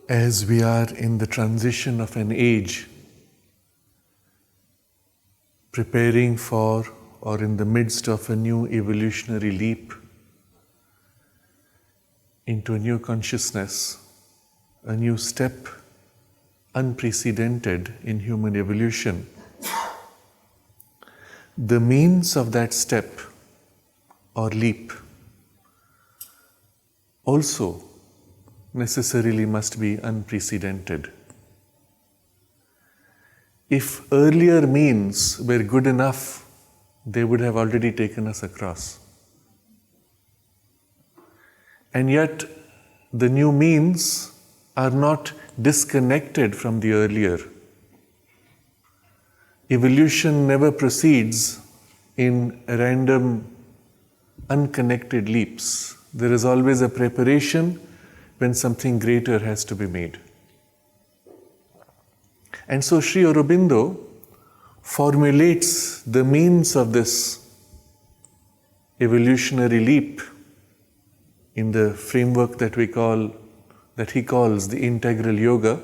As we are in the transition of an age, preparing for or in the midst of a new evolutionary leap into a new consciousness, a new step unprecedented in human evolution, the means of that step or leap also necessarily must be unprecedented. If earlier means were good enough, they would have already taken us across. And yet, the new means are not disconnected from the earlier. Evolution never proceeds in random, unconnected leaps. There is always a preparation when something greater has to be made. And so Sri Aurobindo formulates the means of this evolutionary leap in the framework that he calls the integral yoga,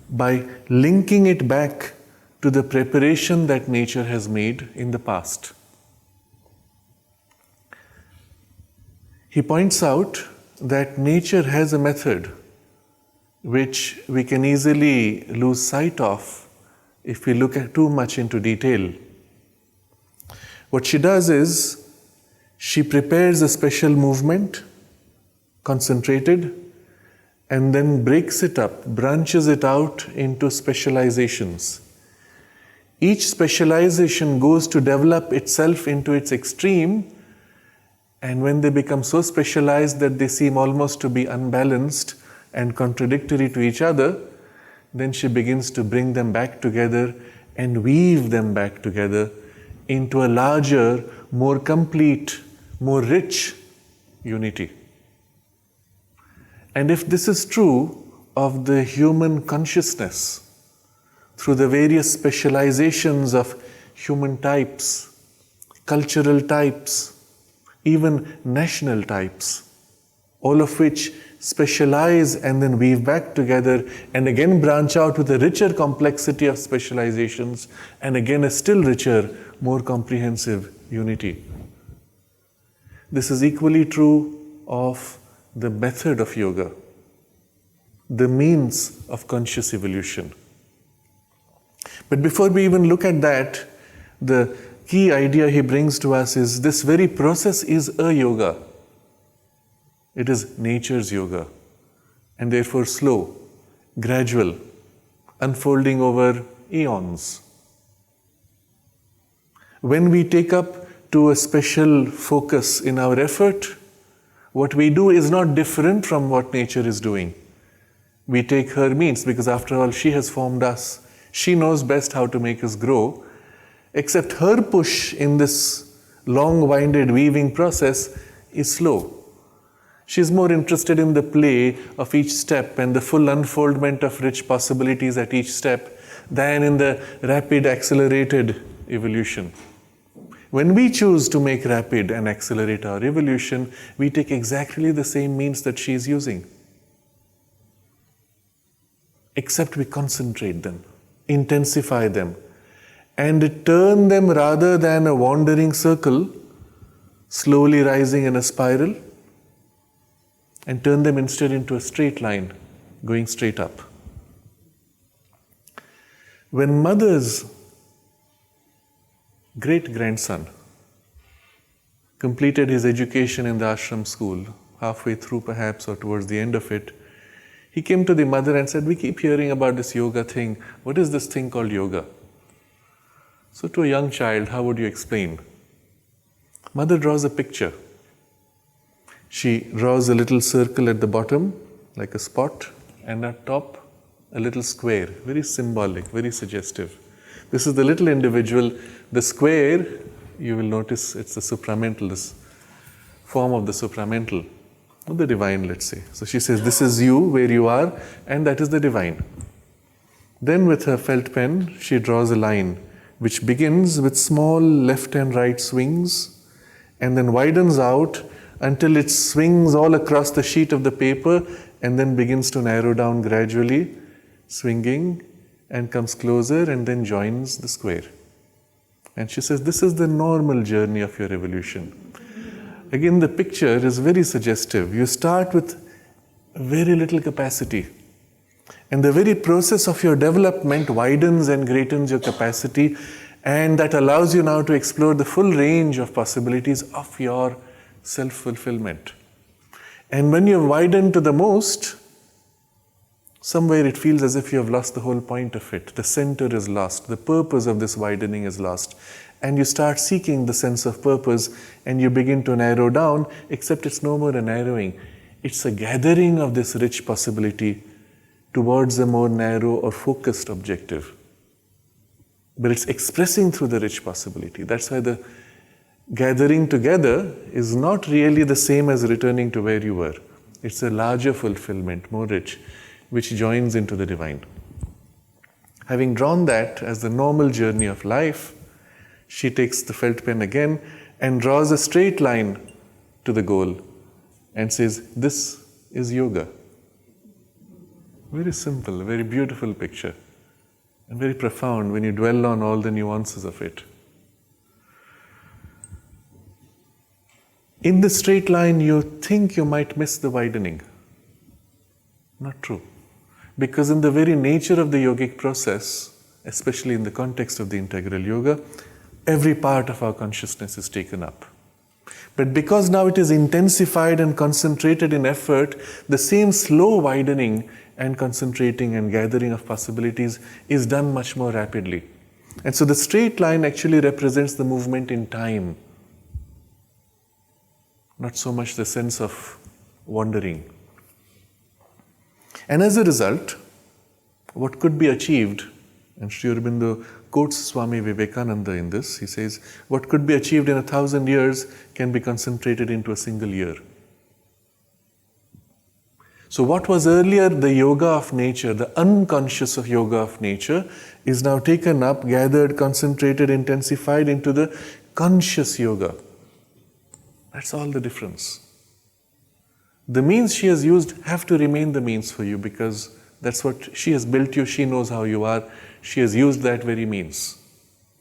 by linking it back to the preparation that nature has made in the past. He points out that nature has a method which we can easily lose sight of if we look at too much into detail. What she does is, she prepares a special movement, concentrated, and then breaks it up, branches it out into specializations. Each specialization goes to develop itself into its extreme, and when they become so specialized that they seem almost to be unbalanced and contradictory to each other, then she begins to bring them back together and weave them back together into a larger, more complete, more rich unity. And if this is true of the human consciousness, through the various specializations of human types, cultural types, even national types, all of which specialize and then weave back together and again branch out with a richer complexity of specializations and again a still richer, more comprehensive unity. This is equally true of the method of yoga, the means of conscious evolution. But before we even look at that, the key idea he brings to us is this very process is a yoga. It is nature's yoga, and therefore slow, gradual, unfolding over eons. When we take up to a special focus in our effort, what we do is not different from what nature is doing. We take her means, because after all, she has formed us. She knows best how to make us grow, except her push in this long-winded weaving process is slow. She's more interested in the play of each step and the full unfoldment of rich possibilities at each step than in the rapid, accelerated evolution. When we choose to make rapid and accelerate our evolution, we take exactly the same means that she is using. Except we concentrate them, intensify them, and turn them rather than a wandering circle, slowly rising in a spiral, and turn them instead into a straight line, going straight up. When mother's great-grandson completed his education in the ashram school, halfway through perhaps or towards the end of it, he came to the mother and said, "We keep hearing about this yoga thing. What is this thing called yoga?" So to a young child, how would you explain? Mother draws a picture. She draws a little circle at the bottom, like a spot, and at top, a little square, very symbolic, very suggestive. This is the little individual. The square, you will notice it's the supramental, this form of the supramental, or the divine, let's say. So she says, this is you, where you are, and that is the divine. Then with her felt pen, she draws a line, which begins with small left and right swings, and then widens out until it swings all across the sheet of the paper and then begins to narrow down gradually, swinging, and comes closer and then joins the square. And she says, this is the normal journey of your evolution. Again, the picture is very suggestive. You start with very little capacity. And the very process of your development widens and greatens your capacity, and that allows you now to explore the full range of possibilities of your self-fulfillment. And when you widen to the most, somewhere it feels as if you have lost the whole point of it. The center is lost. The purpose of this widening is lost. And you start seeking the sense of purpose, and you begin to narrow down, except it's no more a narrowing. It's a gathering of this rich possibility towards a more narrow or focused objective. But it's expressing through the rich possibility. That's why the gathering together is not really the same as returning to where you were. It's a larger fulfillment, more rich, which joins into the divine. Having drawn that as the normal journey of life, she takes the felt pen again and draws a straight line to the goal and says, this is yoga. Very simple, very beautiful picture, and very profound when you dwell on all the nuances of it. In the straight line, you think you might miss the widening. Not true. Because in the very nature of the yogic process, especially in the context of the integral yoga, every part of our consciousness is taken up. But because now it is intensified and concentrated in effort, the same slow widening and concentrating and gathering of possibilities is done much more rapidly. And so the straight line actually represents the movement in time, not so much the sense of wandering. And as a result, what could be achieved, and Sri Aurobindo quotes Swami Vivekananda in this, he says, what could be achieved in 1,000 years can be concentrated into a single year. So what was earlier the yoga of nature, the unconscious of yoga of nature, is now taken up, gathered, concentrated, intensified into the conscious yoga. That's all the difference. The means she has used have to remain the means for you, because that's what she has built you, she knows how you are, she has used that very means,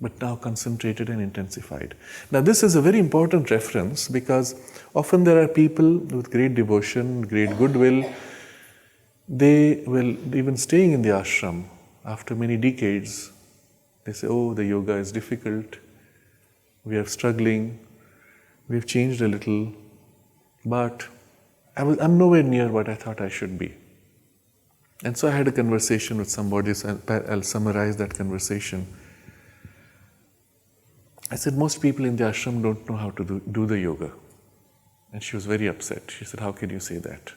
but now concentrated and intensified. Now this is a very important reference, because often there are people with great devotion, great goodwill. They will, even staying in the ashram after many decades, they say, oh, the yoga is difficult, we are struggling, we've changed a little, but I'm nowhere near what I thought I should be. And so I had a conversation with somebody, so I'll summarize that conversation. I said, most people in the ashram don't know how to do the yoga. And she was very upset. She said, how can you say that?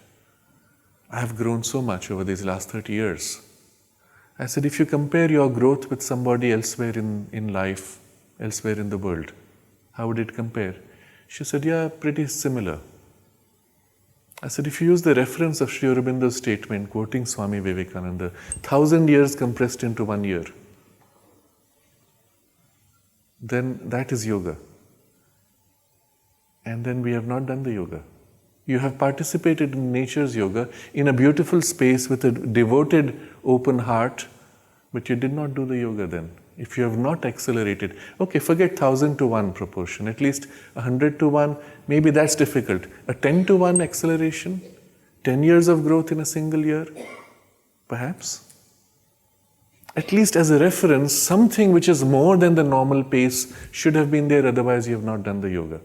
I have grown so much over these last 30 years. I said, if you compare your growth with somebody elsewhere in life, elsewhere in the world, how would it compare? She said, yeah, pretty similar. I said, if you use the reference of Sri Aurobindo's statement, quoting Swami Vivekananda, 1,000 years compressed into 1 year, then that is yoga. And then we have not done the yoga. You have participated in nature's yoga in a beautiful space with a devoted, open heart, but you did not do the yoga then. If you have not accelerated, okay, forget 1,000 to 1 proportion, at least 100 to 1, maybe that's difficult. A 10 to 1 acceleration, 10 years of growth in a single year, perhaps. At least as a reference, something which is more than the normal pace should have been there, otherwise you have not done the yoga.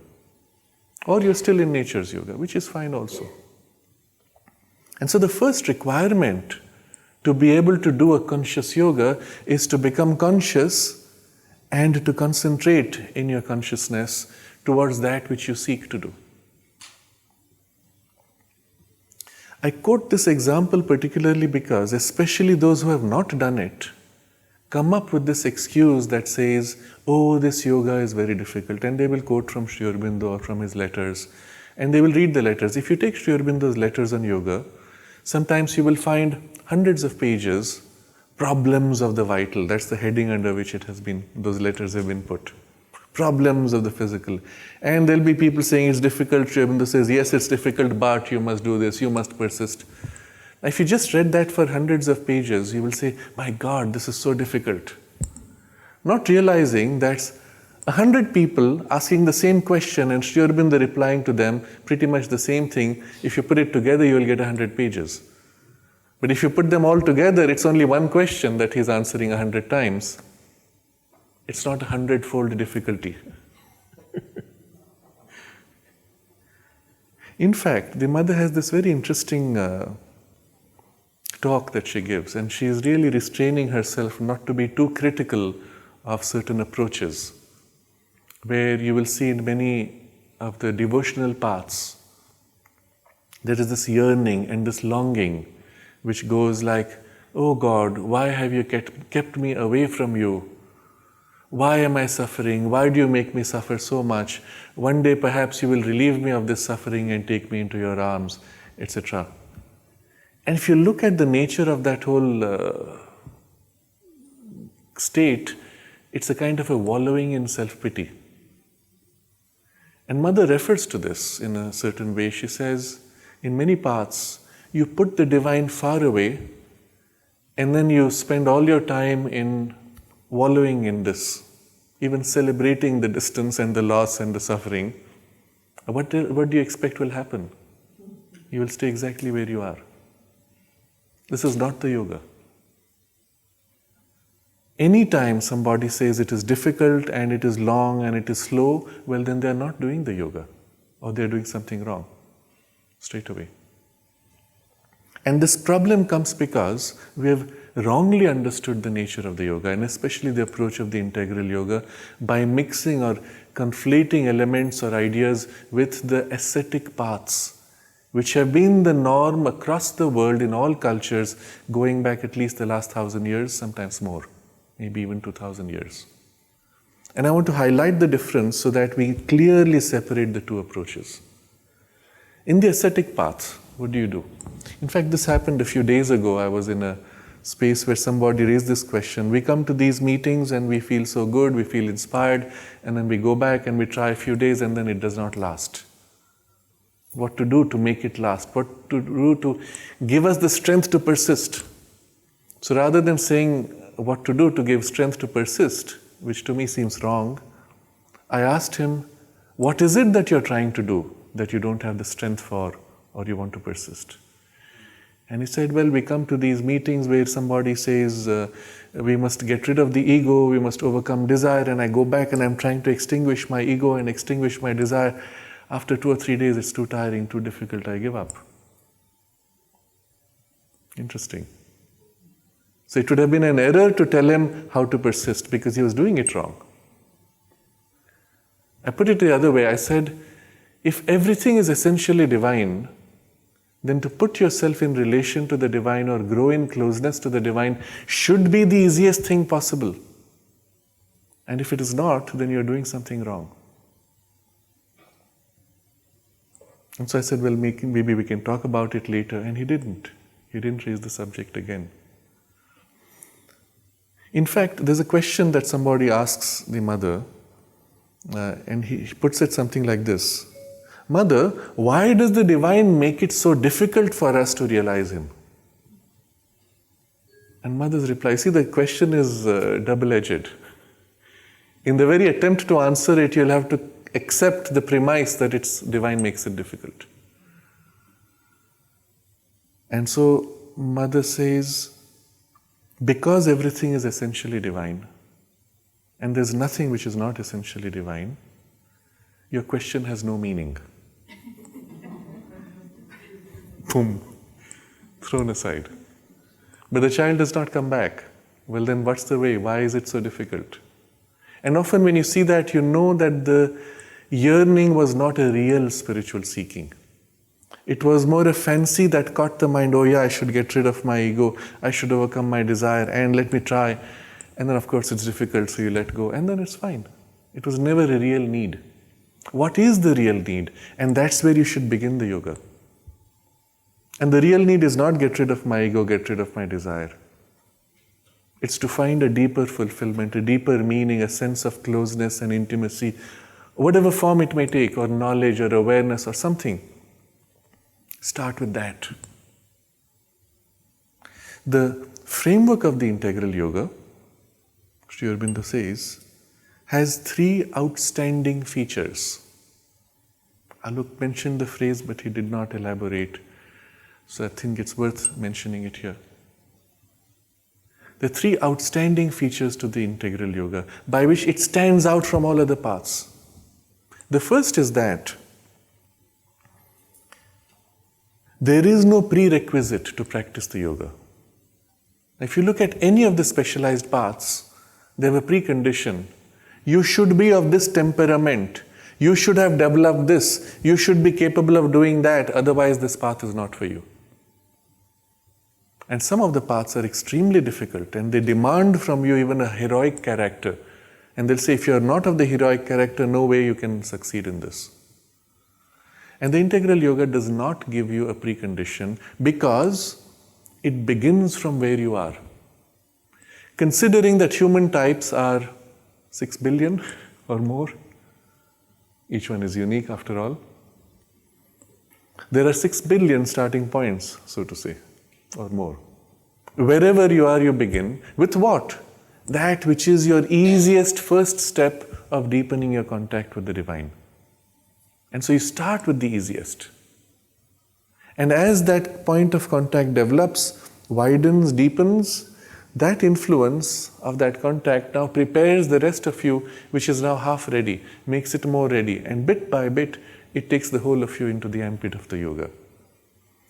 Or you're still in nature's yoga, which is fine also. And so the first requirement to be able to do a conscious yoga is to become conscious and to concentrate in your consciousness towards that which you seek to do. I quote this example particularly because, especially those who have not done it, come up with this excuse that says, oh, this yoga is very difficult, and they will quote from Sri Aurobindo or from his letters, and they will read the letters. If you take Sri Aurobindo's letters on yoga, sometimes you will find hundreds of pages, problems of the vital, that's the heading under which it has been, those letters have been put. Problems of the physical. And there'll be people saying it's difficult. Sri Aurobindo says, yes, it's difficult, but you must do this, you must persist. If you just read that for hundreds of pages, you will say, my God, this is so difficult. Not realizing that's 100 people asking the same question and Sri Aurobindo replying to them pretty much the same thing. If you put it together, you will get 100 pages. But if you put them all together, it's only one question that he's answering 100 times. It's not 100-fold difficulty. In fact, the mother has this very interesting talk that she gives, and she is really restraining herself not to be too critical of certain approaches, where you will see in many of the devotional paths, there is this yearning and this longing which goes like, oh God, why have you kept me away from you? Why am I suffering? Why do you make me suffer so much? One day perhaps you will relieve me of this suffering and take me into your arms, etc. And if you look at the nature of that whole state, it's a kind of a wallowing in self-pity. And Mother refers to this in a certain way. She says, in many paths, you put the divine far away, and then you spend all your time in wallowing in this, even celebrating the distance and the loss and the suffering. What do you expect will happen? You will stay exactly where you are. This is not the yoga. Anytime somebody says it is difficult and it is long and it is slow, well then they are not doing the yoga, or they are doing something wrong straight away. And this problem comes because we have wrongly understood the nature of the yoga, and especially the approach of the integral yoga, by mixing or conflating elements or ideas with the ascetic paths, which have been the norm across the world in all cultures, going back at least the last 1,000 years, sometimes more, maybe even 2,000 years. And I want to highlight the difference so that we clearly separate the two approaches. In the ascetic path, what do? In fact, this happened a few days ago. I was in a space where somebody raised this question. We come to these meetings and we feel so good, we feel inspired, and then we go back and we try a few days and then it does not last. What to do to make it last? What to do to give us the strength to persist? So rather than saying what to do to give strength to persist, which to me seems wrong, I asked him, what is it that you're trying to do that you don't have the strength for, or you want to persist? And he said, well, we come to these meetings where somebody says, we must get rid of the ego, we must overcome desire, and I go back and I'm trying to extinguish my ego and extinguish my desire. After 2 or 3 days, it's too tiring, too difficult, I give up. Interesting. So it would have been an error to tell him how to persist, because he was doing it wrong. I put it the other way. I said, if everything is essentially divine, then to put yourself in relation to the divine or grow in closeness to the divine should be the easiest thing possible. And if it is not, then you're doing something wrong. And so I said, well, maybe we can talk about it later. And he didn't. He didn't raise the subject again. In fact, there's a question that somebody asks the mother, and he puts it something like this. Mother, why does the divine make it so difficult for us to realize him? And mother's reply, see, the question is double-edged. In the very attempt to answer it, you'll have to accept the premise that it's divine makes it difficult. And so mother says, because everything is essentially divine, and there's nothing which is not essentially divine, your question has no meaning. Boom, thrown aside. But the child does not come back. Well, then what's the way? Why is it so difficult? And often when you see that, you know that the yearning was not a real spiritual seeking. It was more a fancy that caught the mind, oh yeah, I should get rid of my ego, I should overcome my desire, and let me try. And then of course it's difficult, so you let go, and then it's fine. It was never a real need. What is the real need? And that's where you should begin the yoga. And the real need is not get rid of my ego, get rid of my desire. It's to find a deeper fulfillment, a deeper meaning, a sense of closeness and intimacy, whatever form it may take, or knowledge or awareness or something. Start with that. The framework of the integral yoga, Sri Aurobindo says, has 3 outstanding features. Alok mentioned the phrase, but he did not elaborate, so I think it's worth mentioning it here. The 3 outstanding features to the integral yoga by which it stands out from all other paths. The first is that there is no prerequisite to practice the yoga. If you look at any of the specialized paths, they have a precondition. You should be of this temperament. You should have developed this. You should be capable of doing that. Otherwise, this path is not for you. And some of the paths are extremely difficult and they demand from you even a heroic character. And they'll say, if you're not of the heroic character, no way you can succeed in this. And the integral yoga does not give you a precondition because it begins from where you are. Considering that human types are 6 billion or more, each one is unique after all, there are 6 billion starting points, so to say, or more. Wherever you are, you begin with what? That which is your easiest first step of deepening your contact with the divine. And so you start with the easiest. And as that point of contact develops, widens, deepens, that influence of that contact now prepares the rest of you, which is now half ready, makes it more ready. And bit by bit, it takes the whole of you into the ambit of the yoga.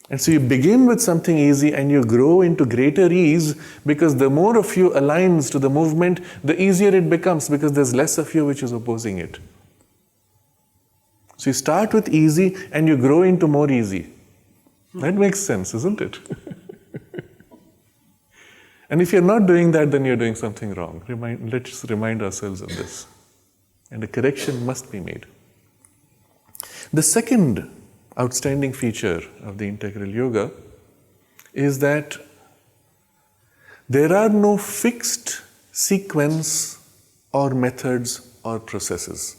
And so you begin with something easy and you grow into greater ease because the more of you aligns to the movement, the easier it becomes because there's less of you which is opposing it. So you start with easy and you grow into more easy. That makes sense, isn't it? And if you're not doing that, then you're doing something wrong. Let's remind ourselves of this. And a correction must be made. The second outstanding feature of the integral yoga is that there are no fixed sequence or methods or processes.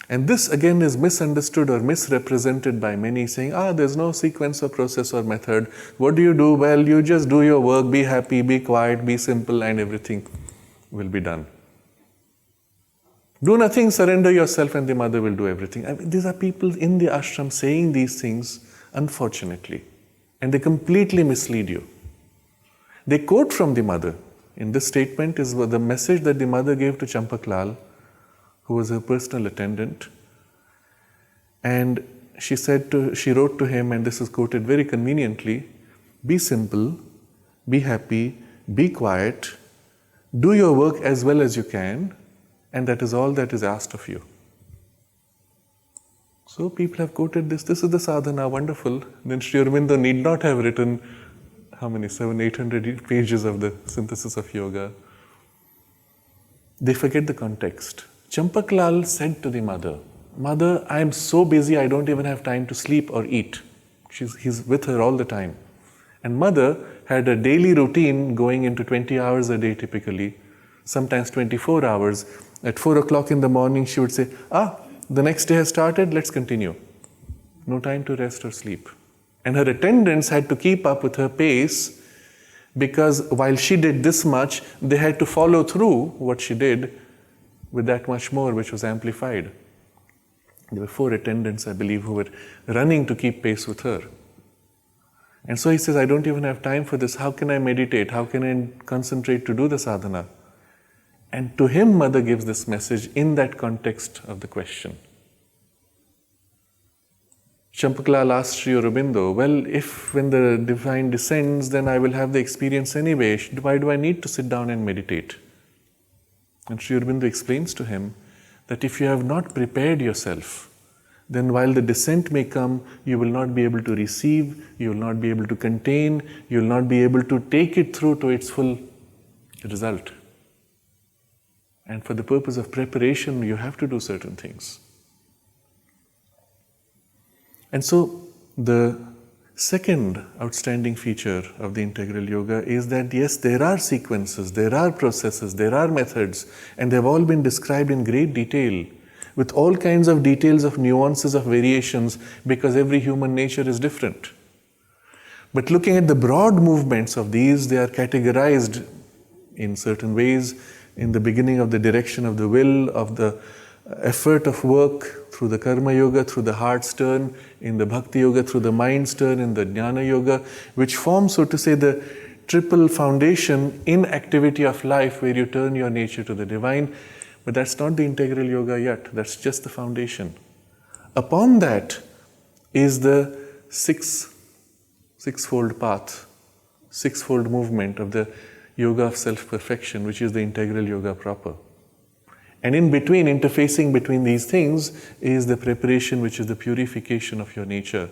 And this again is misunderstood or misrepresented by many, saying, there's no sequence or process or method. What do? Well, you just do your work, be happy, be quiet, be simple, and everything will be done. Do nothing, surrender yourself, and the mother will do everything. I mean, these are people in the ashram saying these things, unfortunately, and they completely mislead you. They quote from the mother. In this statement is the message that the mother gave to Champak Lal, who was her personal attendant. And she wrote to him, and this is quoted very conveniently, be simple, be happy, be quiet, do your work as well as you can, and that is all that is asked of you. So people have quoted this. This is the sadhana, wonderful. Then Sri Aurobindo need not have written, 700-800 pages of the synthesis of yoga. They forget the context. Champak Lal said to the mother, Mother, I am so busy I don't even have time to sleep or eat. He's with her all the time. And mother had a daily routine going into 20 hours a day typically, sometimes 24 hours. At 4 o'clock in the morning she would say, the next day has started, let's continue. No time to rest or sleep. And her attendants had to keep up with her pace because while she did this much, they had to follow through what she did with that much more, which was amplified. There were 4 attendants, I believe, who were running to keep pace with her. And so he says, I don't even have time for this. How can I meditate? How can I concentrate to do the sadhana? And to him, mother gives this message in that context of the question. Champak Lal asked Sri Aurobindo, well, if when the divine descends, then I will have the experience anyway. Why do I need to sit down and meditate? And Sri Aurobindo explains to him that if you have not prepared yourself, then while the descent may come, you will not be able to receive, you will not be able to contain, you will not be able to take it through to its full result. And for the purpose of preparation, you have to do certain things. And so the second outstanding feature of the integral yoga is that yes, there are sequences, there are processes, there are methods, and they've all been described in great detail with all kinds of details of nuances of variations because every human nature is different. But looking at the broad movements of these, they are categorized in certain ways in the beginning of the direction of the will, of the effort of work, through the karma yoga, through the heart's turn, in the bhakti yoga, through the mind's turn, in the jnana yoga, which forms, so to say, the triple foundation in activity of life where you turn your nature to the divine. But that's not the integral yoga yet, that's just the foundation. Upon that is the sixfold path, sixfold movement of the yoga of self-perfection, which is the integral yoga proper. And in between, interfacing between these things, is the preparation, which is the purification of your nature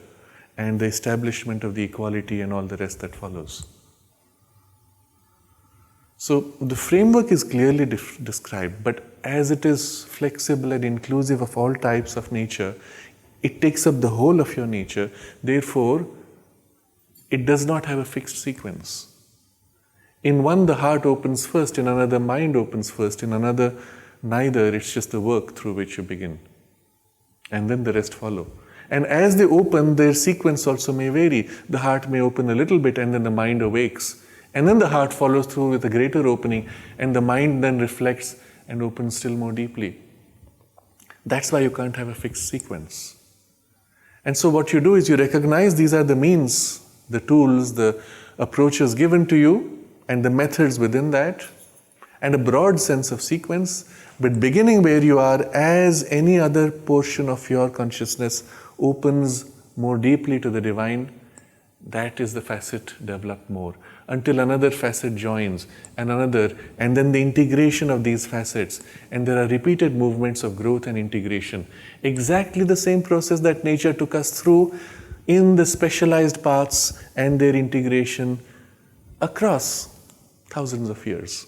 and the establishment of the equality and all the rest that follows. So the framework is clearly described, but as it is flexible and inclusive of all types of nature, it takes up the whole of your nature. Therefore, it does not have a fixed sequence. In one, the heart opens first, in another, mind opens first, in another, neither. It's just the work through which you begin. And then the rest follow. And as they open, their sequence also may vary. The heart may open a little bit and then the mind awakes. And then the heart follows through with a greater opening and the mind then reflects and opens still more deeply. That's why you can't have a fixed sequence. And so what you do is you recognize these are the means, the tools, the approaches given to you and the methods within that, and a broad sense of sequence, but beginning where you are as any other portion of your consciousness opens more deeply to the divine, that is the facet developed more, until another facet joins, and another, and then the integration of these facets, and there are repeated movements of growth and integration. Exactly the same process that nature took us through in the specialized paths and their integration across thousands of years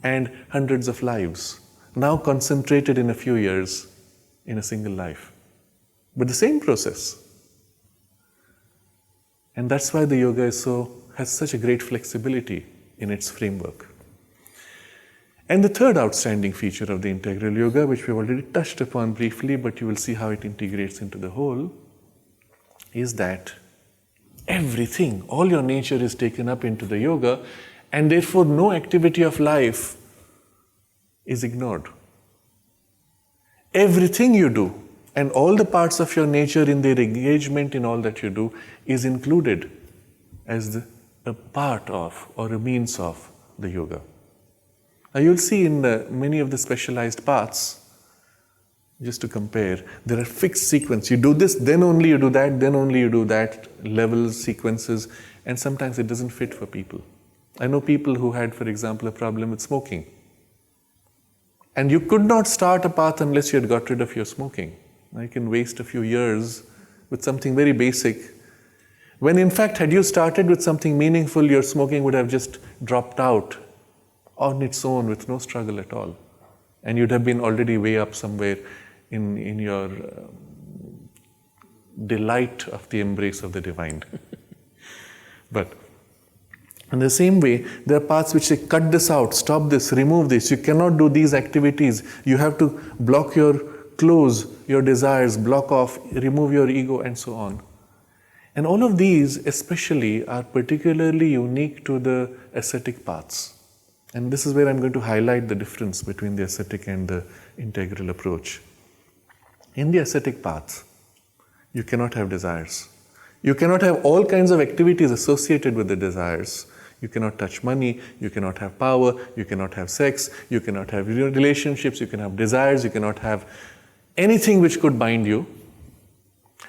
and hundreds of lives, now concentrated in a few years in a single life. But the same process. And that's why the yoga has such a great flexibility in its framework. And the third outstanding feature of the integral yoga, which we've already touched upon briefly, but you will see how it integrates into the whole, is that everything, all your nature is taken up into the yoga, and therefore no activity of life is ignored. Everything you do, and all the parts of your nature in their engagement in all that you do, is included as a part of or a means of the yoga. Now you'll see in many of the specialized paths, just to compare, there are fixed sequences. You do this, then only you do that, then only you do that, levels, sequences, and sometimes it doesn't fit for people. I know people who had, for example, a problem with smoking. And you could not start a path unless you had got rid of your smoking. You can waste a few years with something very basic, when in fact, had you started with something meaningful, your smoking would have just dropped out on its own with no struggle at all. And you'd have been already way up somewhere in your delight of the embrace of the divine. But in the same way, there are paths which say, cut this out, stop this, remove this. You cannot do these activities. You have to block close your desires, block off, remove your ego, and so on. And all of these especially are particularly unique to the ascetic paths. And this is where I'm going to highlight the difference between the ascetic and the integral approach. In the ascetic path, you cannot have desires. You cannot have all kinds of activities associated with the desires. You cannot touch money, you cannot have power, you cannot have sex, you cannot have relationships, you can have desires, you cannot have anything which could bind you.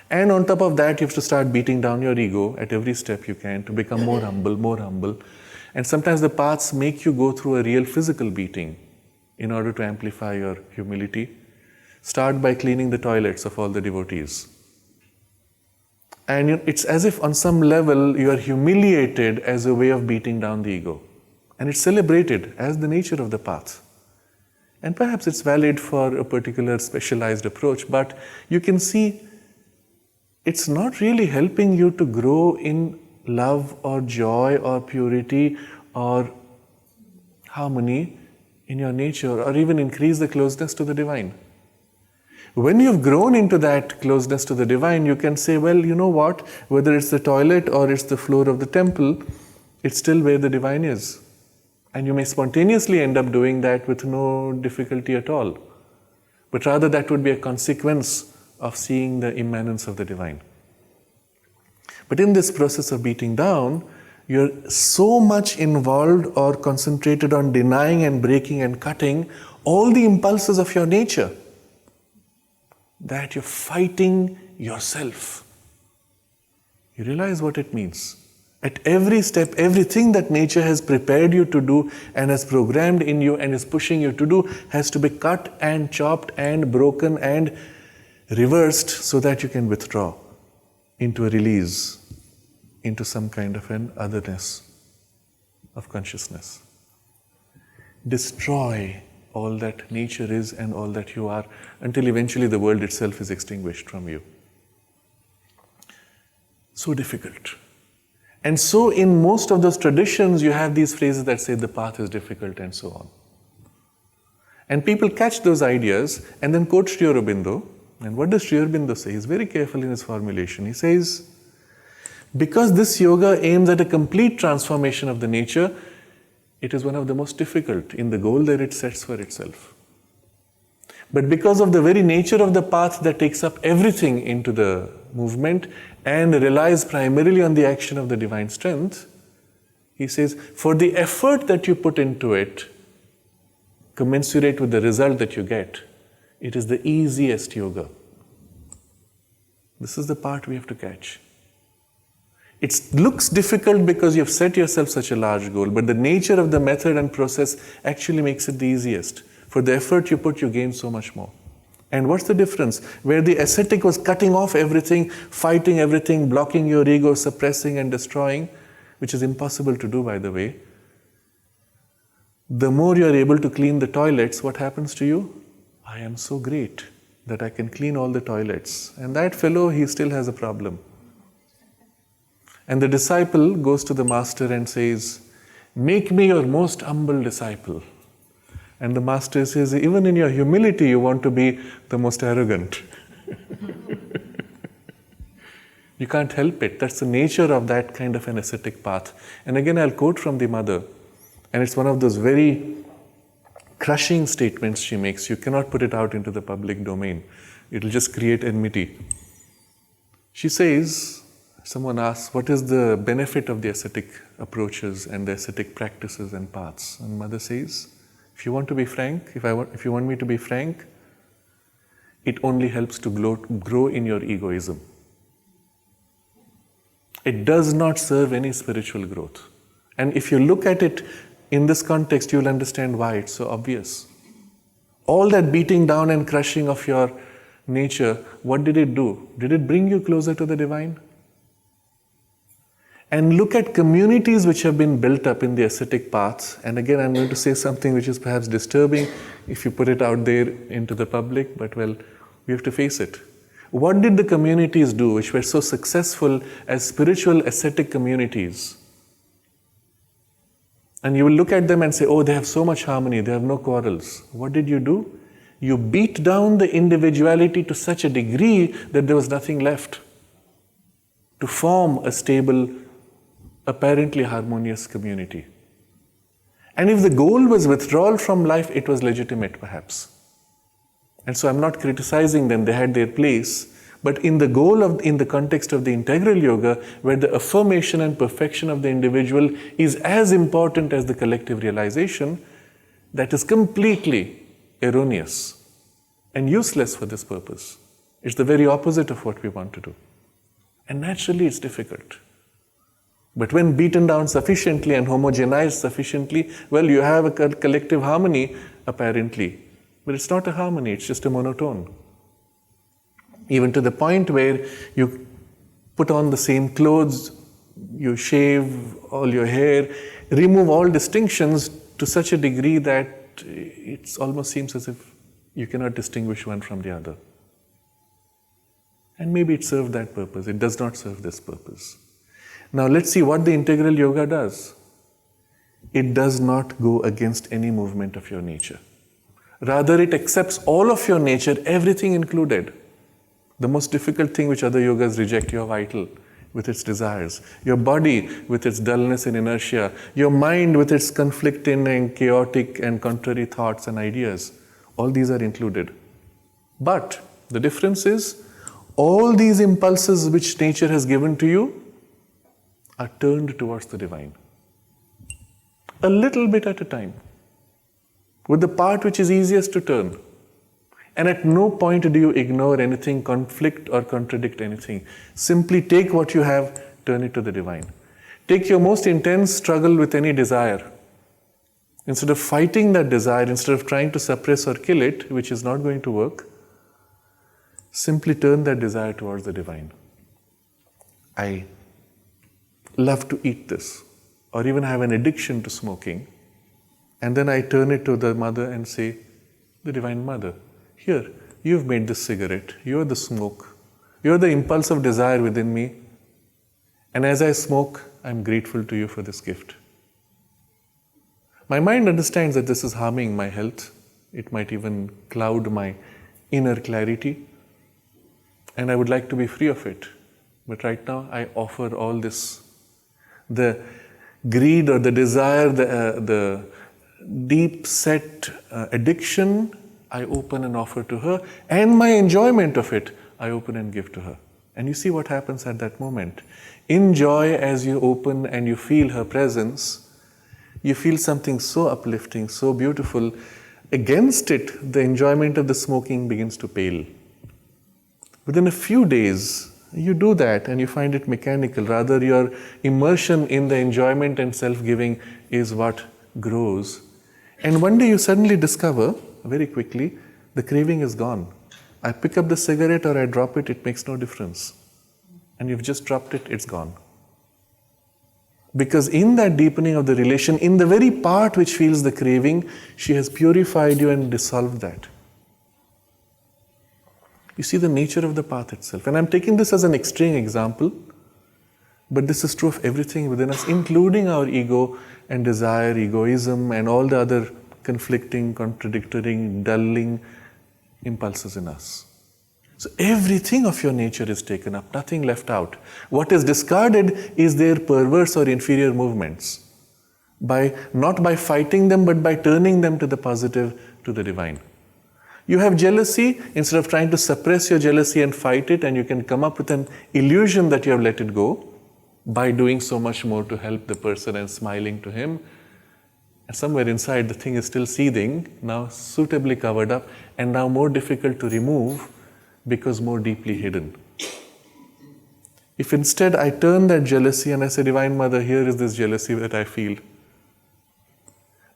And on top of that, you have to start beating down your ego at every step you can to become more humble, more humble. And sometimes the paths make you go through a real physical beating in order to amplify your humility. Start by cleaning the toilets of all the devotees. And it's as if on some level you are humiliated as a way of beating down the ego. And it's celebrated as the nature of the path. And perhaps it's valid for a particular specialized approach, but you can see it's not really helping you to grow in love or joy or purity or harmony in your nature or even increase the closeness to the divine. When you've grown into that closeness to the divine, you can say, well, you know what, whether it's the toilet or it's the floor of the temple, it's still where the divine is. And you may spontaneously end up doing that with no difficulty at all. But rather that would be a consequence of seeing the immanence of the divine. But in this process of beating down, you're so much involved or concentrated on denying and breaking and cutting all the impulses of your nature that you're fighting yourself. You realize what it means. At every step, everything that nature has prepared you to do and has programmed in you and is pushing you to do has to be cut and chopped and broken and reversed so that you can withdraw into a release, into some kind of an otherness of consciousness. Destroy all that nature is and all that you are until eventually the world itself is extinguished from you. So difficult. And so in most of those traditions you have these phrases that say the path is difficult and so on. And people catch those ideas and then quote Sri Aurobindo. And what does Sri Aurobindo say? He's very careful in his formulation. He says, because this yoga aims at a complete transformation of the nature, it is one of the most difficult in the goal that it sets for itself. But because of the very nature of the path that takes up everything into the movement and relies primarily on the action of the divine strength, he says, for the effort that you put into it, commensurate with the result that you get, it is the easiest yoga. This is the part we have to catch. It looks difficult because you have set yourself such a large goal, but the nature of the method and process actually makes it the easiest. For the effort you put, you gain so much more. And what's the difference? Where the ascetic was cutting off everything, fighting everything, blocking your ego, suppressing and destroying, which is impossible to do, by the way. The more you are able to clean the toilets, what happens to you? I am so great that I can clean all the toilets. And that fellow, he still has a problem. And the disciple goes to the master and says, make me your most humble disciple. And the master says, even in your humility, you want to be the most arrogant. You can't help it. That's the nature of that kind of an ascetic path. And again, I'll quote from the mother. And it's one of those very crushing statements she makes. You cannot put it out into the public domain. It'll just create enmity. She says, someone asks, what is the benefit of the ascetic approaches and the ascetic practices and paths? And mother says, if you want to be frank, if you want me to be frank, it only helps to grow in your egoism. It does not serve any spiritual growth. And if you look at it in this context, you'll understand why it's so obvious. All that beating down and crushing of your nature, what did it do? Did it bring you closer to the divine? And look at communities which have been built up in the ascetic paths. And again, I'm going to say something which is perhaps disturbing if you put it out there into the public, but well, we have to face it. What did the communities do which were so successful as spiritual ascetic communities? And you will look at them and say, oh, they have so much harmony, they have no quarrels. What did you do? You beat down the individuality to such a degree that there was nothing left to form a stable, apparently harmonious community. And if the goal was withdrawal from life, it was legitimate perhaps. And so I'm not criticizing them, they had their place. But in the context of the integral yoga, where the affirmation and perfection of the individual is as important as the collective realization, that is completely erroneous and useless for this purpose. It's the very opposite of what we want to do. And naturally it's difficult. But when beaten down sufficiently and homogenized sufficiently, well, you have a collective harmony, apparently. But it's not a harmony, it's just a monotone. Even to the point where you put on the same clothes, you shave all your hair, remove all distinctions to such a degree that it almost seems as if you cannot distinguish one from the other. And maybe it served that purpose. It does not serve this purpose. Now let's see what the integral yoga does. It does not go against any movement of your nature. Rather, it accepts all of your nature, everything included. The most difficult thing which other yogas reject, your vital with its desires, your body with its dullness and inertia, your mind with its conflicting and chaotic and contrary thoughts and ideas. All these are included. But the difference is, all these impulses which nature has given to you are turned towards the divine. A little bit at a time, with the part which is easiest to turn. And at no point do you ignore anything, conflict or contradict anything. Simply take what you have, turn it to the divine. Take your most intense struggle with any desire. Instead of fighting that desire, instead of trying to suppress or kill it, which is not going to work, simply turn that desire towards the divine. I love to eat this, or even have an addiction to smoking, and then I turn it to the mother and say, the Divine Mother, here, you've made this cigarette, you're the smoke, you're the impulse of desire within me, and as I smoke, I'm grateful to you for this gift. My mind understands that this is harming my health, it might even cloud my inner clarity, and I would like to be free of it. But right now, I offer all this. The greed or the desire, the deep-set addiction, I open and offer to her, and my enjoyment of it, I open and give to her. And you see what happens at that moment. In joy, as you open and you feel her presence, you feel something so uplifting, so beautiful. Against it, the enjoyment of the smoking begins to pale. Within a few days, you do that and you find it mechanical. Rather, your immersion in the enjoyment and self-giving is what grows. And one day you suddenly discover, very quickly, the craving is gone. I pick up the cigarette or I drop it, it makes no difference. And you've just dropped it, it's gone. Because in that deepening of the relation, in the very part which feels the craving, she has purified you and dissolved that. You see the nature of the path itself. And I'm taking this as an extreme example, but this is true of everything within us, including our ego and desire, egoism, and all the other conflicting, contradictory, dulling impulses in us. So everything of your nature is taken up, nothing left out. What is discarded is their perverse or inferior movements. Not by fighting them, but by turning them to the positive, to the divine. You have jealousy, instead of trying to suppress your jealousy and fight it, and you can come up with an illusion that you have let it go by doing so much more to help the person and smiling to him. And somewhere inside the thing is still seething, now suitably covered up, and now more difficult to remove because more deeply hidden. If instead I turn that jealousy and I say, Divine Mother, here is this jealousy that I feel.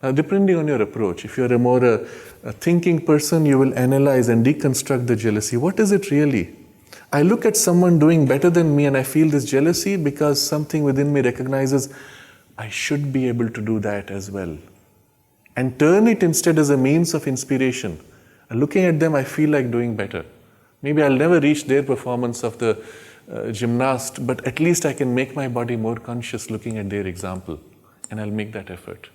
Now, depending on your approach, if you're a more thinking person, you will analyze and deconstruct the jealousy. What is it really? I look at someone doing better than me and I feel this jealousy because something within me recognizes I should be able to do that as well. And turn it instead as a means of inspiration. Looking at them, I feel like doing better. Maybe I'll never reach their performance of the gymnast, but at least I can make my body more conscious looking at their example. And I'll make that effort.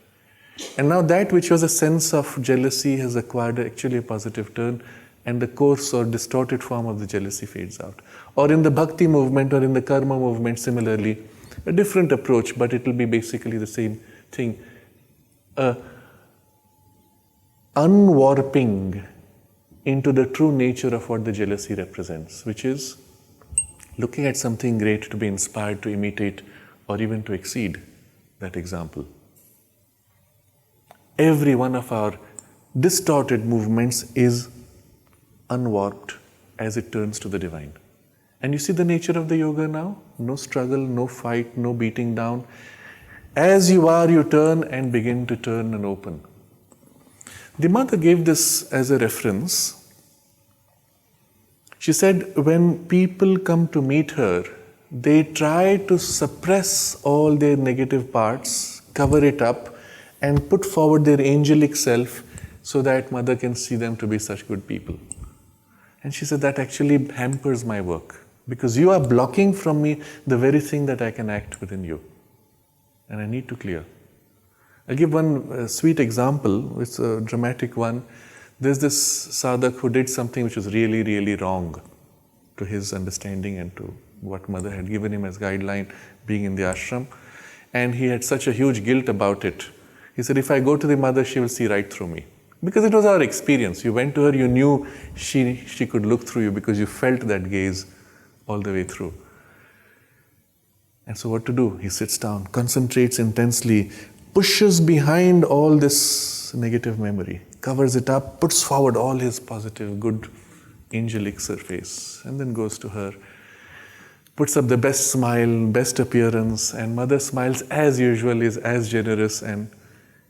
And now that which was a sense of jealousy has acquired actually a positive turn, and the coarse or distorted form of the jealousy fades out. Or in the bhakti movement or in the karma movement, similarly, a different approach, but it will be basically the same thing. Unwarping into the true nature of what the jealousy represents, which is looking at something great to be inspired to imitate or even to exceed that example. Every one of our distorted movements is unwarped as it turns to the divine. And you see the nature of the yoga now? No struggle, no fight, no beating down. As you are, you turn and begin to turn and open. The mother gave this as a reference. She said, when people come to meet her, they try to suppress all their negative parts, cover it up, and put forward their angelic self so that mother can see them to be such good people. And she said that actually hampers my work because you are blocking from me the very thing that I can act within you. And I need to clear. I'll give one sweet example. It's a dramatic one. There's this sadhak who did something which was really, really wrong to his understanding and to what mother had given him as guideline being in the ashram. And he had such a huge guilt about it. He said, if I go to the mother, she will see right through me. Because it was our experience. You went to her, you knew she could look through you because you felt that gaze all the way through. And so what to do? He sits down, concentrates intensely, pushes behind all this negative memory, covers it up, puts forward all his positive, good, angelic surface, and then goes to her, puts up the best smile, best appearance, and mother smiles as usual, is as generous, and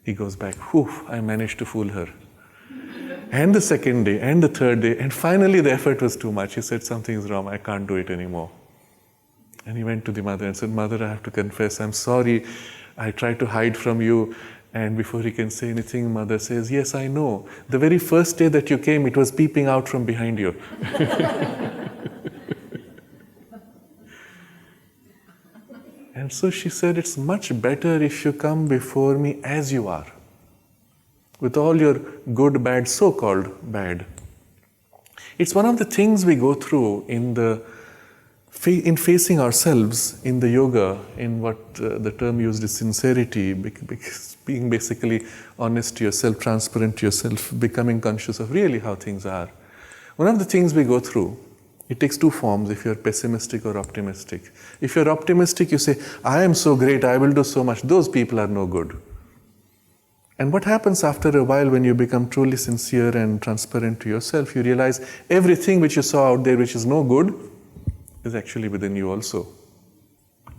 he goes back. Whew, I managed to fool her. And the second day, and the third day, and finally the effort was too much. He said, something's wrong, I can't do it anymore. And he went to the mother and said, Mother, I have to confess, I'm sorry, I tried to hide from you. And before he can say anything, mother says, yes, I know. The very first day that you came, it was peeping out from behind you. And so she said, it's much better if you come before me as you are, with all your good, bad, so-called bad. It's one of the things we go through in facing ourselves in the yoga, in what the term used is sincerity, being basically honest to yourself, transparent to yourself, becoming conscious of really how things are. One of the things we go through, it takes two forms if you're pessimistic or optimistic. If you're optimistic, you say, I am so great, I will do so much, those people are no good. And what happens after a while when you become truly sincere and transparent to yourself, you realize everything which you saw out there which is no good is actually within you also.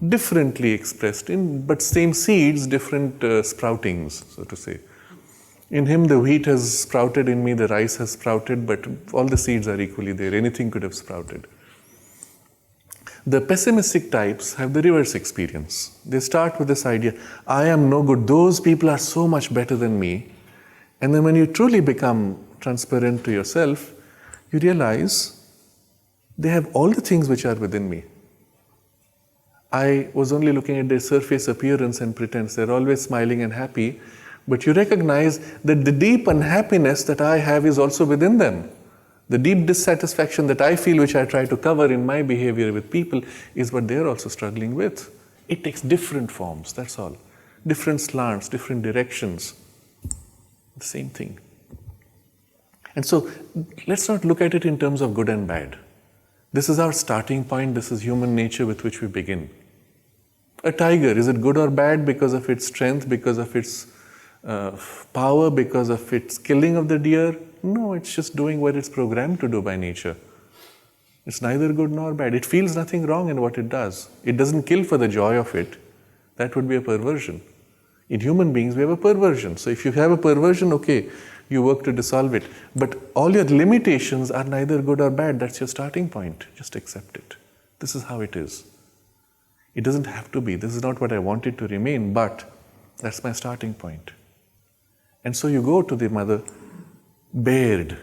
Differently expressed, but same seeds, different sproutings, so to say. In him the wheat has sprouted, in me the rice has sprouted, but all the seeds are equally there. Anything could have sprouted. The pessimistic types have the reverse experience. They start with this idea, I am no good, those people are so much better than me. And then when you truly become transparent to yourself, you realize they have all the things which are within me. I was only looking at their surface appearance and pretense. They're always smiling and happy, but you recognize that the deep unhappiness that I have is also within them. The deep dissatisfaction that I feel, which I try to cover in my behavior with people, is what they're also struggling with. It takes different forms, that's all. Different slants, different directions. The same thing. And so, let's not look at it in terms of good and bad. This is our starting point, this is human nature with which we begin. A tiger, is it good or bad because of its strength, because of its power, because of its killing of the deer? No, it's just doing what it's programmed to do by nature. It's neither good nor bad. It feels nothing wrong in what it does. It doesn't kill for the joy of it. That would be a perversion. In human beings, we have a perversion. So if you have a perversion, okay, you work to dissolve it. But all your limitations are neither good or bad. That's your starting point. Just accept it. This is how it is. It doesn't have to be. This is not what I want it to remain, but that's my starting point. And so you go to the mother, bared,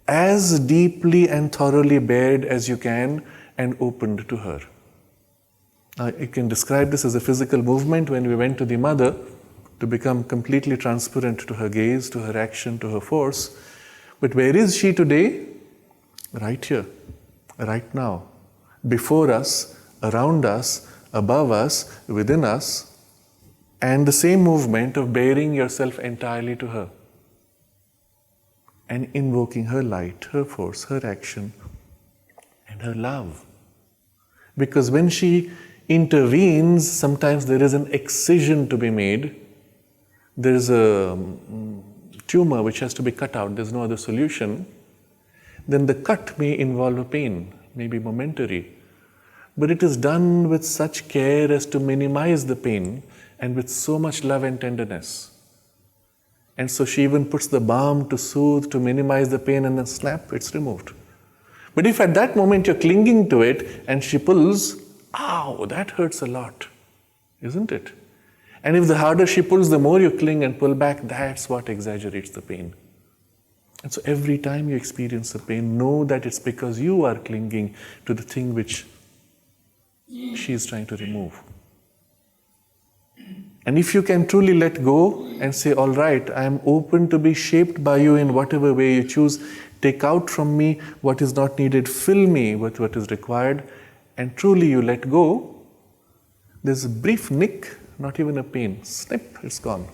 as deeply and thoroughly bared as you can, and opened to her. Now, you can describe this as a physical movement when we went to the mother to become completely transparent to her gaze, to her action, to her force. But where is she today? Right here, right now, before us, around us, above us, within us, and the same movement of baring yourself entirely to her and invoking her light, her force, her action, and her love. Because when she intervenes, sometimes there is an excision to be made. There is a tumor which has to be cut out, there's no other solution. Then the cut may involve a pain, maybe momentary. But it is done with such care as to minimize the pain and with so much love and tenderness. And so she even puts the balm to soothe, to minimize the pain, and then snap, it's removed. But if at that moment you're clinging to it and she pulls, ow, that hurts a lot, isn't it? And if the harder she pulls, the more you cling and pull back, that's what exaggerates the pain. And so every time you experience the pain, know that it's because you are clinging to the thing which she is trying to remove. And if you can truly let go and say, all right, I am open to be shaped by you in whatever way you choose, take out from me what is not needed, fill me with what is required, and truly you let go, there's a brief nick, not even a pain, snip, it's gone.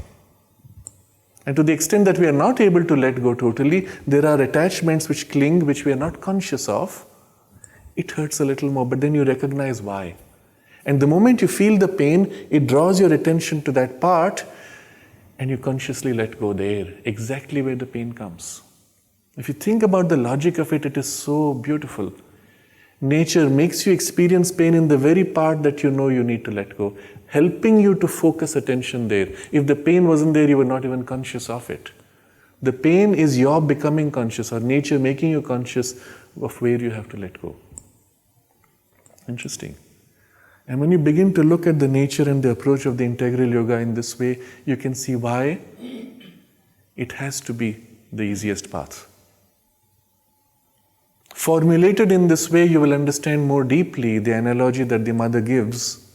And to the extent that we are not able to let go totally, there are attachments which cling, which we are not conscious of. It hurts a little more, but then you recognize why. And the moment you feel the pain, it draws your attention to that part, and you consciously let go there, exactly where the pain comes. If you think about the logic of it, it is so beautiful. Nature makes you experience pain in the very part that you know you need to let go, helping you to focus attention there. If the pain wasn't there, you were not even conscious of it. The pain is your becoming conscious, or nature making you conscious of where you have to let go. Interesting. And when you begin to look at the nature and the approach of the integral yoga in this way, you can see why it has to be the easiest path. Formulated in this way, you will understand more deeply the analogy that the mother gives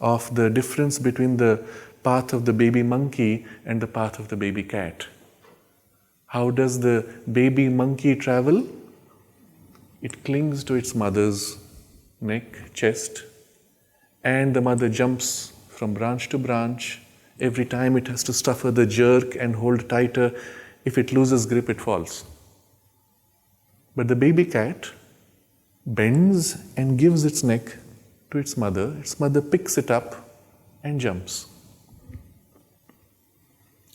of the difference between the path of the baby monkey and the path of the baby cat. How does the baby monkey travel? It clings to its mother's neck, chest, and the mother jumps from branch to branch. Every time it has to suffer the jerk and hold tighter. If it loses grip, it falls. But the baby cat bends and gives its neck to its mother. Its mother picks it up and jumps.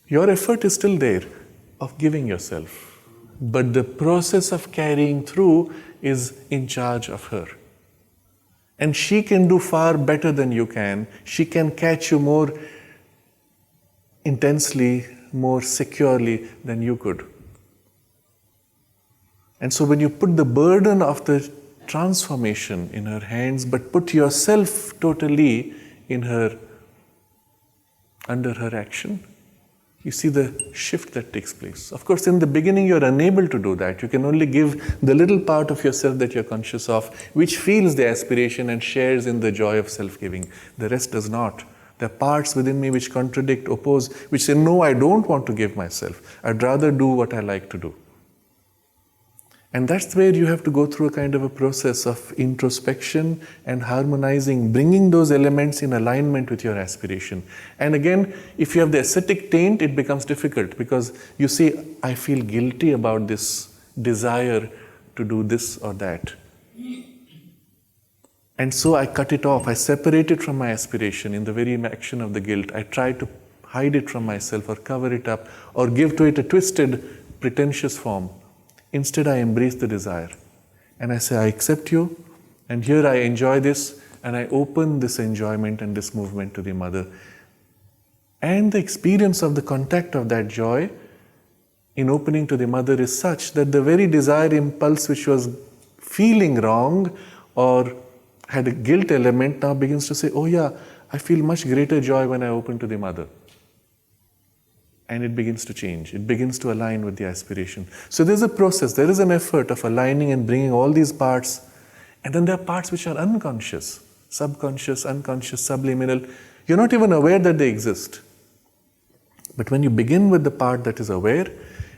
Your effort is still there of giving yourself, but the process of carrying through is in charge of her. And she can do far better than you can. She can catch you more intensely, more securely than you could. And so when you put the burden of the transformation in her hands, but put yourself totally in her, under her action, you see the shift that takes place. Of course, in the beginning, you're unable to do that. You can only give the little part of yourself that you're conscious of, which feels the aspiration and shares in the joy of self-giving. The rest does not. There are parts within me which contradict, oppose, which say, no, I don't want to give myself. I'd rather do what I like to do. And that's where you have to go through a kind of a process of introspection and harmonizing, bringing those elements in alignment with your aspiration. And again, if you have the ascetic taint, it becomes difficult because you say, I feel guilty about this desire to do this or that. And so I cut it off. I separate it from my aspiration in the very action of the guilt. I try to hide it from myself or cover it up or give to it a twisted, pretentious form. Instead, I embrace the desire and I say, I accept you, and here I enjoy this, and I open this enjoyment and this movement to the mother. And the experience of the contact of that joy in opening to the mother is such that the very desire impulse which was feeling wrong or had a guilt element now begins to say, oh yeah, I feel much greater joy when I open to the mother. And it begins to change. It begins to align with the aspiration. So there's a process, there is an effort of aligning and bringing all these parts. And then there are parts which are unconscious, subconscious, unconscious, subliminal. You're not even aware that they exist. But when you begin with the part that is aware,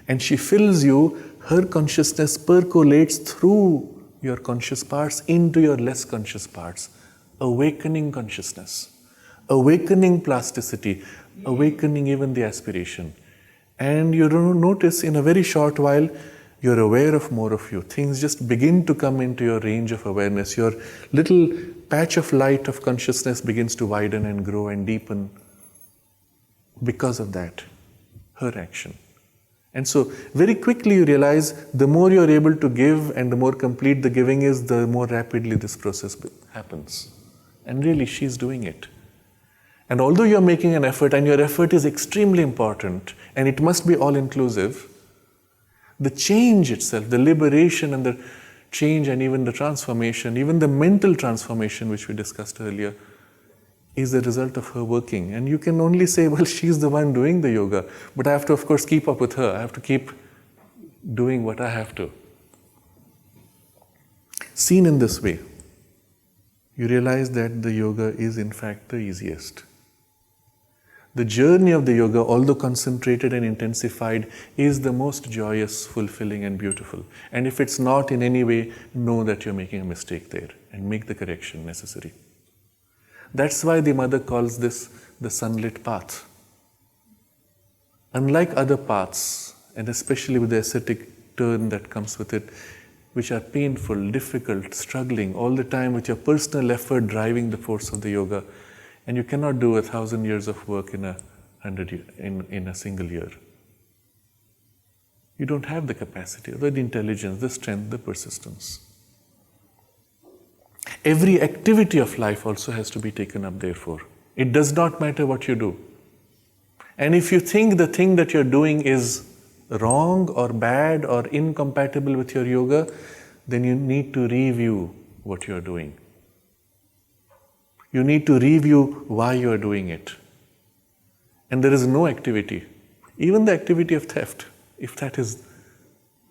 and she fills you, her consciousness percolates through your conscious parts into your less conscious parts. Awakening consciousness, awakening plasticity, awakening even the aspiration. And you don't notice in a very short while, you're aware of more of you. Things just begin to come into your range of awareness. Your little patch of light of consciousness begins to widen and grow and deepen because of that, her action. And so very quickly you realize the more you're able to give and the more complete the giving is, the more rapidly this process happens. And really, she's doing it. And although you're making an effort, and your effort is extremely important, and it must be all-inclusive, the change itself, the liberation and the change and even the transformation, even the mental transformation which we discussed earlier, is the result of her working. And you can only say, well, she's the one doing the yoga, but I have to, of course, keep up with her. I have to keep doing what I have to. Seen in this way, you realize that the yoga is in fact the easiest. The journey of the yoga, although concentrated and intensified, is the most joyous, fulfilling, and beautiful. And if it's not in any way, know that you're making a mistake there and make the correction necessary. That's why the mother calls this the sunlit path. Unlike other paths, and especially with the ascetic turn that comes with it, which are painful, difficult, struggling all the time with your personal effort driving the force of the yoga, and you cannot do 1,000 years of work in a single year. You don't have the capacity, the intelligence, the strength, the persistence. Every activity of life also has to be taken up, therefore. It does not matter what you do. And if you think the thing that you're doing is wrong or bad or incompatible with your yoga, then you need to review what you're doing. You need to review why you are doing it. And there is no activity, even the activity of theft, if that is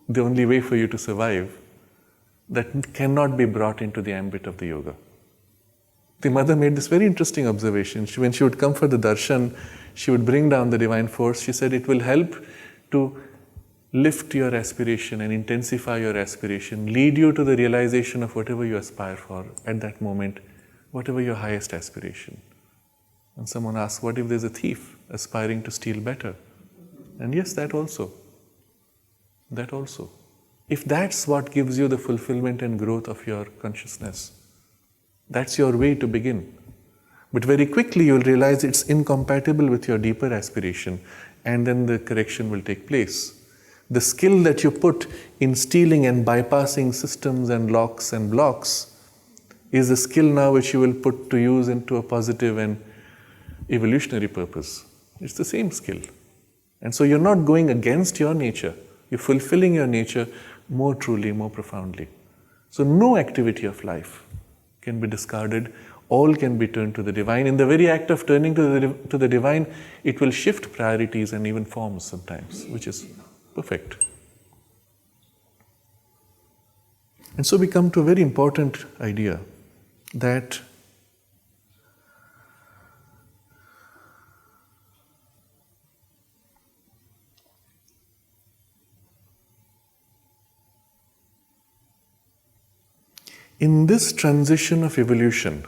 the only way for you to survive, that cannot be brought into the ambit of the yoga. The mother made this very interesting observation. When she would come for the darshan, she would bring down the divine force. She said it will help to lift your aspiration and intensify your aspiration, lead you to the realization of whatever you aspire for at that moment, whatever your highest aspiration. And someone asks, what if there's a thief aspiring to steal better? And yes, that also. That also. If that's what gives you the fulfillment and growth of your consciousness, that's your way to begin. But very quickly you'll realize it's incompatible with your deeper aspiration, and then the correction will take place. The skill that you put in stealing and bypassing systems and locks and blocks is a skill now which you will put to use into a positive and evolutionary purpose. It's the same skill. And so you're not going against your nature. You're fulfilling your nature more truly, more profoundly. So no activity of life can be discarded. All can be turned to the divine. In the very act of turning to the divine, it will shift priorities and even forms sometimes, which is perfect. And so we come to a very important idea that in this transition of evolution,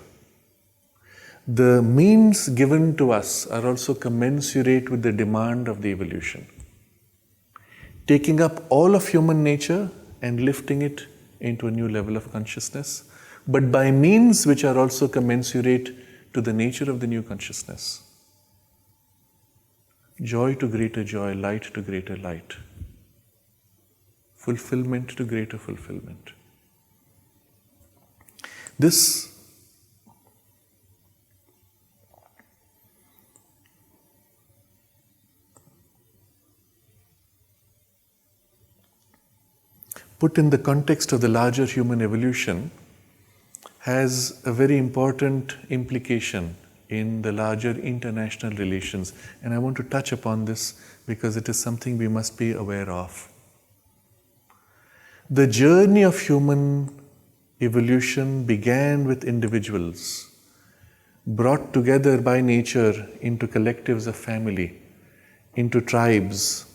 the means given to us are also commensurate with the demand of the evolution. Taking up all of human nature and lifting it into a new level of consciousness, but by means which are also commensurate to the nature of the new consciousness. Joy to greater joy, light to greater light, fulfillment to greater fulfillment. This put in the context of the larger human evolution has a very important implication in the larger international relations. And I want to touch upon this because it is something we must be aware of. The journey of human evolution began with individuals brought together by nature into collectives of family, into tribes,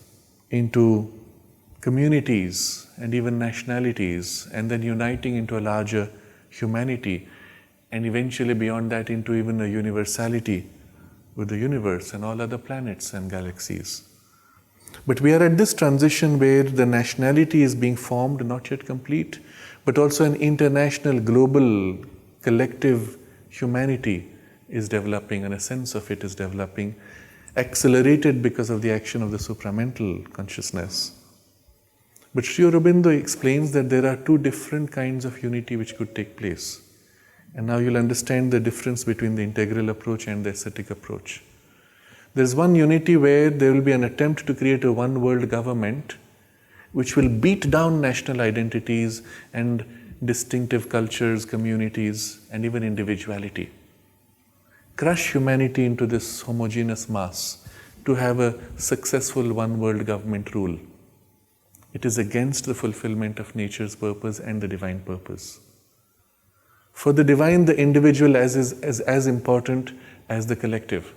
into communities and even nationalities, and then uniting into a larger humanity, and eventually beyond that into even a universality with the universe and all other planets and galaxies. But we are at this transition where the nationality is being formed, not yet complete, but also an international, global, collective humanity is developing, and a sense of it is developing, accelerated because of the action of the supramental consciousness. But Sri Aurobindo explains that there are two different kinds of unity which could take place. And now you'll understand the difference between the integral approach and the ascetic approach. There's one unity where there will be an attempt to create a one world government which will beat down national identities and distinctive cultures, communities, and even individuality. Crush humanity into this homogeneous mass to have a successful one world government rule. It is against the fulfillment of nature's purpose and the divine purpose. For the divine, the individual is as important as the collective.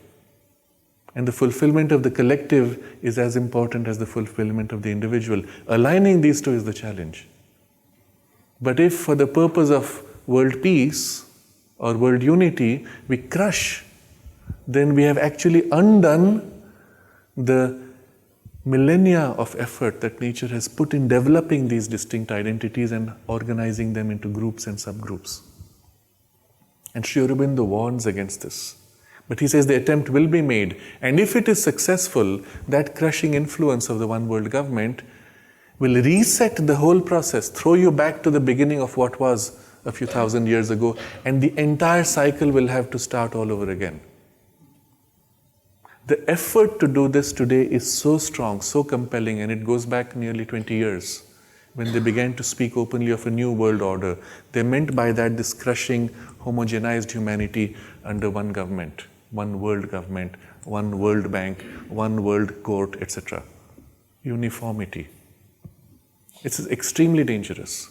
And the fulfillment of the collective is as important as the fulfillment of the individual. Aligning these two is the challenge. But if for the purpose of world peace or world unity, we crush, then we have actually undone the millennia of effort that nature has put in developing these distinct identities and organizing them into groups and subgroups. And Sri Aurobindo warns against this. But he says the attempt will be made, and if it is successful, that crushing influence of the one world government will reset the whole process, throw you back to the beginning of what was a few thousand years ago, and the entire cycle will have to start all over again. The effort to do this today is so strong, so compelling, and it goes back nearly 20 years when they began to speak openly of a new world order. They meant by that this crushing, homogenized humanity under one government, one world government, one world bank, one world court, etc. Uniformity. It's extremely dangerous.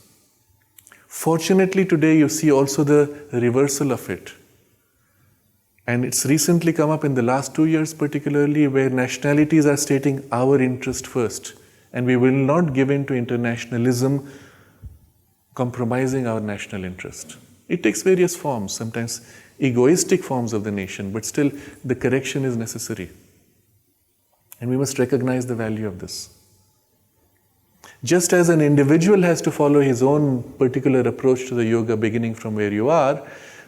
Fortunately, today you see also the reversal of it. And it's recently come up in the last 2 years particularly, where nationalities are stating our interest first. And we will not give in to internationalism compromising our national interest. It takes various forms, sometimes egoistic forms of the nation, but still the correction is necessary. And we must recognize the value of this. Just as an individual has to follow his own particular approach to the yoga beginning from where you are,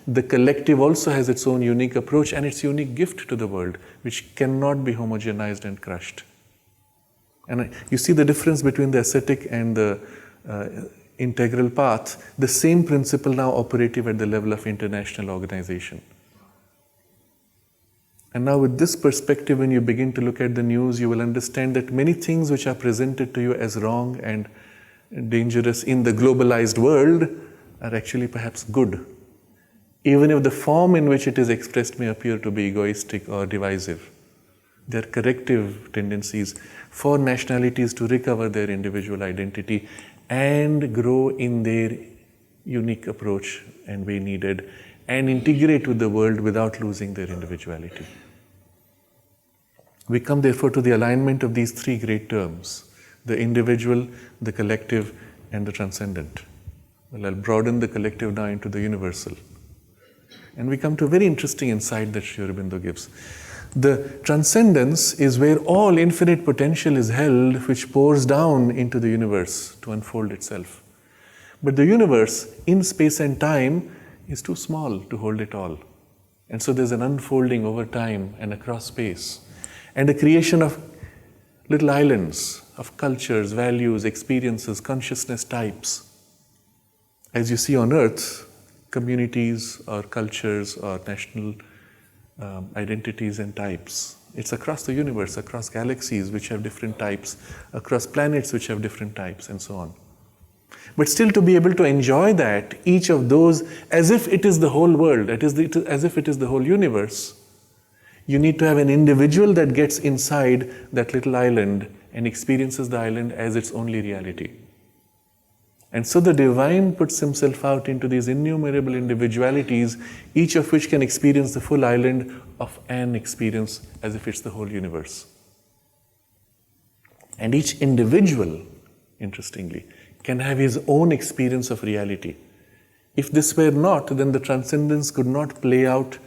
the collective also has its own unique approach and its unique gift to the world, which cannot be homogenized and crushed. And you see the difference between the ascetic and the integral path, the same principle now operative at the level of international organization. And now with this perspective, when you begin to look at the news, you will understand that many things which are presented to you as wrong and dangerous in the globalized world are actually perhaps good, even if the form in which it is expressed may appear to be egoistic or divisive. They are corrective tendencies for nationalities to recover their individual identity and grow in their unique approach and way needed, and integrate with the world without losing their individuality. We come therefore to the alignment of these three great terms: the individual, the collective, and the transcendent. Well, I'll broaden the collective now into the universal. And we come to a very interesting insight that Sri Aurobindo gives. The transcendence is where all infinite potential is held, which pours down into the universe to unfold itself. But the universe, in space and time, is too small to hold it all. And so there's an unfolding over time and across space, and a creation of little islands of cultures, values, experiences, consciousness types. As you see on Earth, communities or cultures or national identities and types. It's across the universe, across galaxies which have different types, across planets which have different types, and so on. But still to be able to enjoy that, each of those, as if it is the whole world, as if it is the whole universe, you need to have an individual that gets inside that little island and experiences the island as its only reality. And so the divine puts himself out into these innumerable individualities, each of which can experience the full island of an experience as if it's the whole universe. And each individual, interestingly, can have his own experience of reality. If this were not, then the transcendence could not play out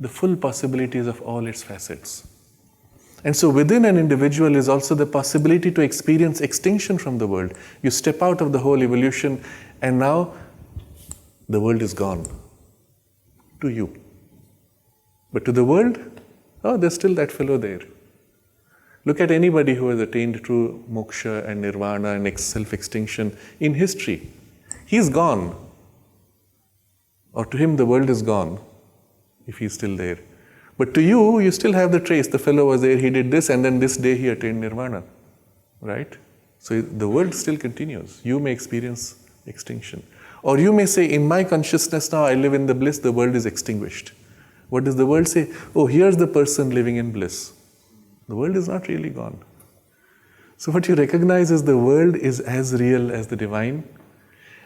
the full possibilities of all its facets. And so within an individual is also the possibility to experience extinction from the world. You step out of the whole evolution and now the world is gone to you. But to the world, oh, there's still that fellow there. Look at anybody who has attained true moksha and nirvana and self-extinction in history. He's gone. Or to him the world is gone if he's still there. But to you, you still have the trace. The fellow was there, he did this, and then this day he attained nirvana. Right? So the world still continues. You may experience extinction. Or you may say, in my consciousness now, I live in the bliss, the world is extinguished. What does the world say? Oh, here's the person living in bliss. The world is not really gone. So what you recognize is the world is as real as the divine,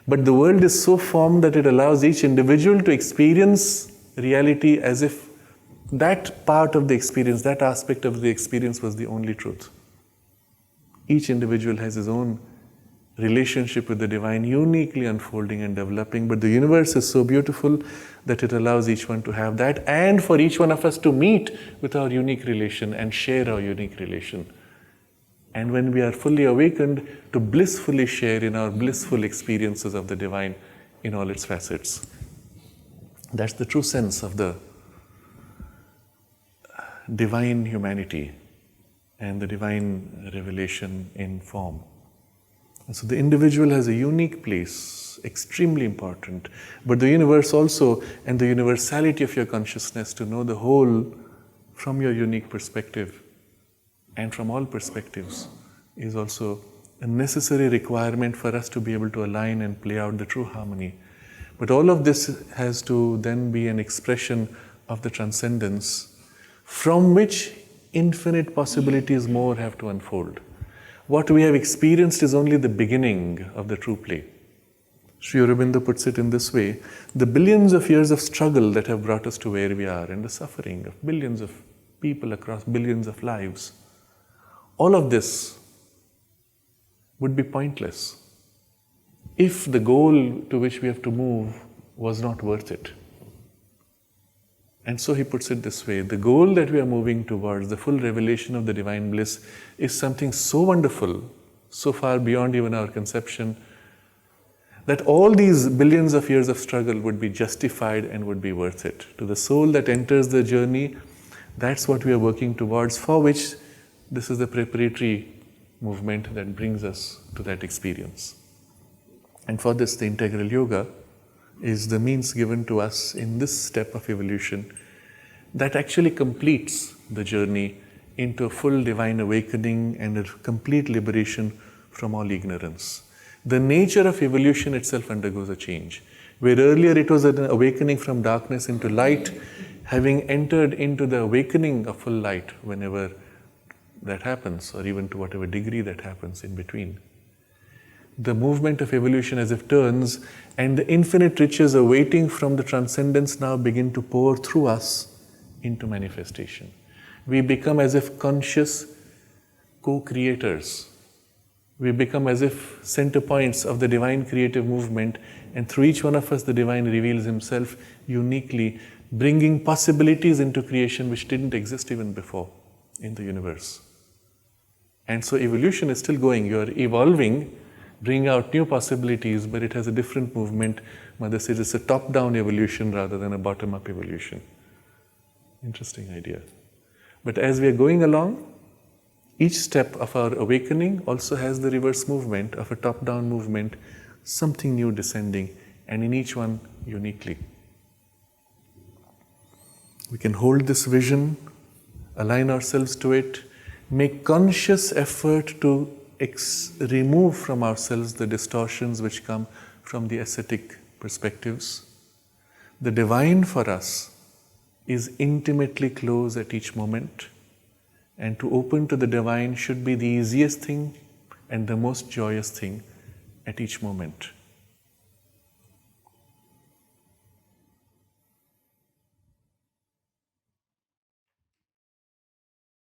but the world is so formed that it allows each individual to experience reality as if That part of the experience, that aspect of the experience was the only truth. Each individual has his own relationship with the divine, uniquely unfolding and developing, but the universe is so beautiful that it allows each one to have that, and for each one of us to meet with our unique relation and share our unique relation. And when we are fully awakened, to blissfully share in our blissful experiences of the divine in all its facets. That's the true sense of the divine humanity and the divine revelation in form. And so the individual has a unique place, extremely important, but the universe also, and the universality of your consciousness to know the whole from your unique perspective and from all perspectives is also a necessary requirement for us to be able to align and play out the true harmony. But all of this has to then be an expression of the transcendence from which infinite possibilities more have to unfold. What we have experienced is only the beginning of the true play. Sri Aurobindo puts it in this way: the billions of years of struggle that have brought us to where we are, and the suffering of billions of people across billions of lives, all of this would be pointless if the goal to which we have to move was not worth it. And so he puts it this way: the goal that we are moving towards, the full revelation of the divine bliss, is something so wonderful, so far beyond even our conception, that all these billions of years of struggle would be justified and would be worth it. To the soul that enters the journey, that's what we are working towards, for which this is the preparatory movement that brings us to that experience. And for this, the integral yoga is the means given to us in this step of evolution that actually completes the journey into a full divine awakening and a complete liberation from all ignorance. The nature of evolution itself undergoes a change. Where earlier it was an awakening from darkness into light, having entered into the awakening of full light whenever that happens, or even to whatever degree that happens in between. The movement of evolution as if turns, and the infinite riches awaiting from the transcendence now begin to pour through us into manifestation. We become as if conscious co-creators. We become as if center points of the divine creative movement, and through each one of us the divine reveals himself uniquely, bringing possibilities into creation which didn't exist even before in the universe. And so evolution is still going. You are evolving, bring out new possibilities, but it has a different movement. Mother says it's a top-down evolution rather than a bottom-up evolution. Interesting idea. But as we are going along, each step of our awakening also has the reverse movement of a top-down movement, something new descending, and in each one uniquely. We can hold this vision, align ourselves to it, make conscious effort to remove from ourselves the distortions which come from the ascetic perspectives. The divine for us is intimately close at each moment, and to open to the divine should be the easiest thing and the most joyous thing at each moment.